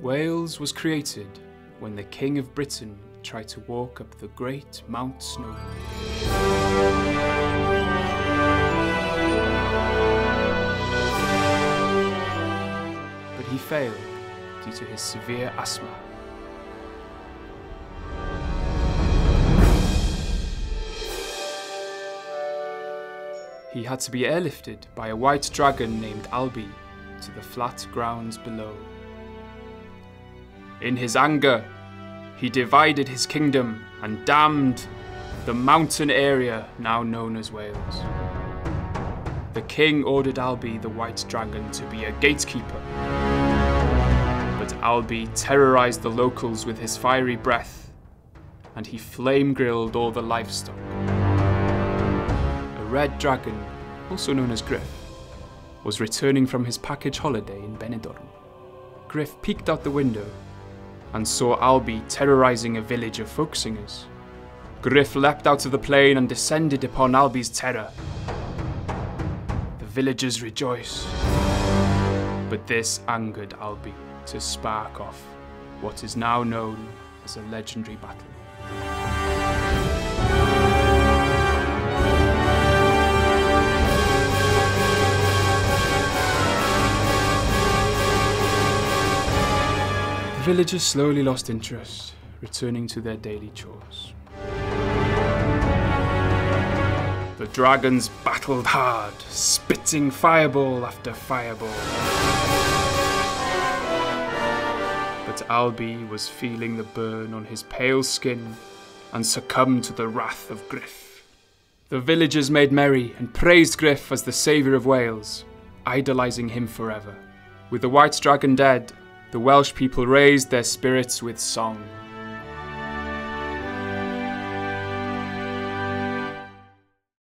Wales was created when the King of Britain tried to walk up the great Mount Snowdon. But he failed due to his severe asthma. He had to be airlifted by a white dragon named Albi to the flat grounds below. In his anger, he divided his kingdom and damned the mountain area now known as Wales. The king ordered Albi the white dragon to be a gatekeeper, but Albi terrorized the locals with his fiery breath, and he flame-grilled all the livestock. A red dragon, also known as Griff, was returning from his package holiday in Benidorm. Griff peeked out the window and saw Albi terrorizing a village of folk singers. Griff leapt out of the plane and descended upon Albi's terror. The villagers rejoiced, but this angered Albi to spark off what is now known as a legendary battle. The villagers slowly lost interest, returning to their daily chores. The dragons battled hard, spitting fireball after fireball. But Albi was feeling the burn on his pale skin and succumbed to the wrath of Griff. The villagers made merry and praised Griff as the saviour of Wales, idolising him forever. With the white dragon dead, the Welsh people raised their spirits with song.